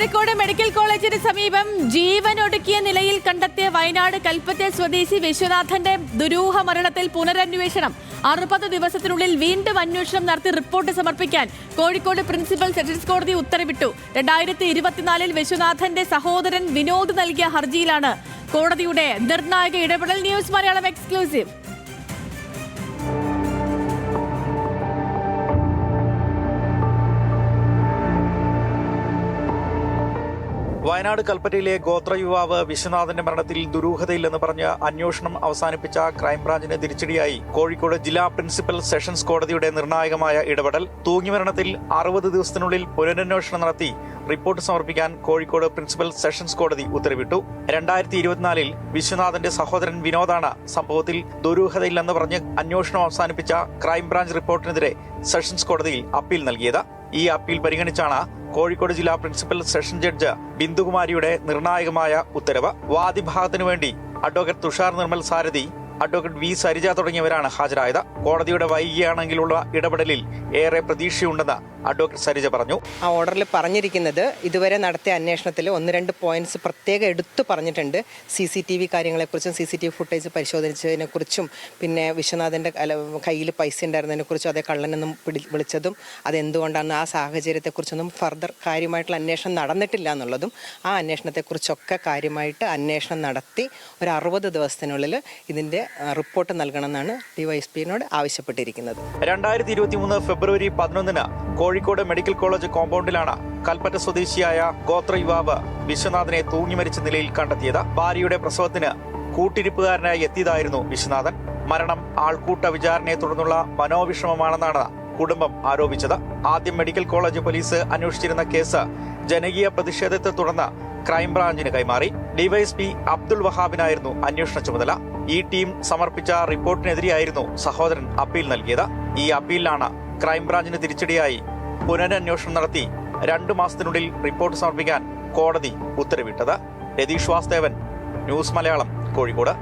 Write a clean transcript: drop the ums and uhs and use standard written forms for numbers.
Kozhikode medical കോളേജിന് സമീപം ജീവനൊടുക്കിയ നിലയിൽ കണ്ടെത്തിയ വയനാട് കൽപ്പറ്റ സ്വദേശി വിശ്വനാഥന്റെ ദുരൂഹ മരണത്തിൽ പുനരന്വേഷണം. 60 ദിവസത്തിനുള്ളിൽ വീണ്ടും അന്വേഷണം നടത്തി റിപ്പോർട്ട് സമർപ്പിക്കാൻ കോഴിക്കോട് പ്രിൻസിപ്പൽ സെഷൻസ് കോടതി ഉത്തരവിട്ടു. 2024 വിശ്വനാഥന്റെ സഹോദരൻ വിനോദ് നൽകിയ ഹർജിയിലാണ് കോടതിയുടെ നിർണായക ഇടപെടൽ. News Malayalam exclusive. വയനാട് കൽപ്പറ്റയിലെ ഗോത്ര യുവാവ് വിശ്വനാഥന്റെ മരണത്തിൽ ദുരൂഹതയില്ലെന്ന് പറഞ്ഞ് അന്വേഷണം അവസാനിപ്പിച്ച ക്രൈംബ്രാഞ്ചിന് തിരിച്ചടിയായി കോഴിക്കോട് ജില്ലാ പ്രിൻസിപ്പൽ സെഷൻസ് കോടതിയുടെ നിർണായകമായ ഇടപെടൽ. തൂങ്ങിമരണത്തിൽ 60 ദിവസത്തിനുള്ളിൽ പുനരന്വേഷണം നടത്തി റിപ്പോർട്ട് സമർപ്പിക്കാൻ കോഴിക്കോട് പ്രിൻസിപ്പൽ സെഷൻസ് കോടതി ഉത്തരവിട്ടു. 2024 വിശ്വനാഥന്റെ സഹോദരൻ വിനോദാണ് സംഭവത്തിൽ ദുരൂഹതയില്ലെന്ന് പറഞ്ഞ് അന്വേഷണം അവസാനിപ്പിച്ച ക്രൈംബ്രാഞ്ച് റിപ്പോർട്ടിനെതിരെ സെഷൻസ് കോടതിയിൽ അപ്പീൽ നൽകിയത്. ഈ അപ്പീൽ പരിഗണിച്ചാണ് കോഴിക്കോട് ജില്ലാ പ്രിൻസിപ്പൽ സെഷൻ ജഡ്ജ് ബിന്ദുകുമാരിയുടെ നിർണായകമായ ഉത്തരവ്. വാദിഭാഗത്തിനു വേണ്ടി അഡ്വക്കേറ്റ് തുഷാർ നിർമ്മൽ സാരഥി, അഡ്വക്കേറ്റ് വി സരിജ തുടങ്ങിയവരാണ് ഹാജരായത്. കോടതിയുടെ വൈകിയാണെങ്കിലുള്ള ഇടപെടലിൽ ഏറെ പ്രതീക്ഷയുണ്ടെന്ന് അഡ്വക്കേറ്റ് സരിജ പറഞ്ഞു. ആ ഓർഡറിൽ പറഞ്ഞിരിക്കുന്നത് ഇതുവരെ നടത്തിയ അന്വേഷണത്തിൽ 1-2 പോയിന്റ്സ് പ്രത്യേകം എടുത്തു പറഞ്ഞിട്ടുണ്ട്. CCTV കാര്യങ്ങളെക്കുറിച്ചും CCTV ഫുട്ടേജ് പരിശോധിച്ചതിനെക്കുറിച്ചും പിന്നെ വിശ്വനാഥന്റെ കയ്യിൽ പൈസ ഉണ്ടായിരുന്നതിനെക്കുറിച്ചും അതേ കള്ളനെന്നും വിളിച്ചതും അതെന്തുകൊണ്ടാണ് ആ സാഹചര്യത്തെക്കുറിച്ചൊന്നും ഫർദർ കാര്യമായിട്ടുള്ള അന്വേഷണം നടന്നിട്ടില്ല എന്നുള്ളതും ആ അന്വേഷണത്തെക്കുറിച്ചൊക്കെ കാര്യമായിട്ട് അന്വേഷണം നടത്തി ഒരു 60 ദിവസത്തിനുള്ളിൽ ഇതിന്റെ റിപ്പോർട്ട് നൽകണമെന്നാണ് DYSPനോട് ആവശ്യപ്പെട്ടിരിക്കുന്നത്. 2023 ഫെബ്രുവരി 11 കോഴിക്കോട് മെഡിക്കൽ കോളേജ് കോമ്പൗണ്ടിലാണ് കൽപ്പറ്റ സ്വദേശിയായ ഗോത്ര യുവാവ് വിശ്വനാഥനെ തൂങ്ങി മരിച്ച നിലയിൽ കണ്ടെത്തിയത്. ഭാര്യയുടെ പ്രസവത്തിന് കൂട്ടിരിപ്പുകാരനായി എത്തിയതായിരുന്നു വിശ്വനാഥൻ. മരണം ആൾക്കൂട്ട വിചാരണയെ തുടർന്നുള്ള മനോവിഷമമാണെന്നാണ് കുടുംബം ആരോപിച്ചത്. ആദ്യം മെഡിക്കൽ കോളേജ് പോലീസ് അന്വേഷിച്ചിരുന്ന കേസ് ജനകീയ പ്രതിഷേധത്തെ തുടർന്ന് ക്രൈംബ്രാഞ്ചിന് കൈമാറി. DYSP അബ്ദുൾ വഹാബിനായിരുന്നു അന്വേഷണ ചുമതല. ഈ ടീം സമർപ്പിച്ച റിപ്പോർട്ടിനെതിരെയായിരുന്നു സഹോദരൻ അപ്പീൽ നൽകിയത്. ഈ അപ്പീലിലാണ് ക്രൈംബ്രാഞ്ചിന് തിരിച്ചടിയായി പുനരന്വേഷണം നടത്തി 2 മാസത്തിനുള്ളിൽ റിപ്പോർട്ട് സമർപ്പിക്കാൻ കോടതി ഉത്തരവിട്ടത്. രതീഷ് വാസ്തവൻ, ന്യൂസ് മലയാളം, കോഴിക്കോട്.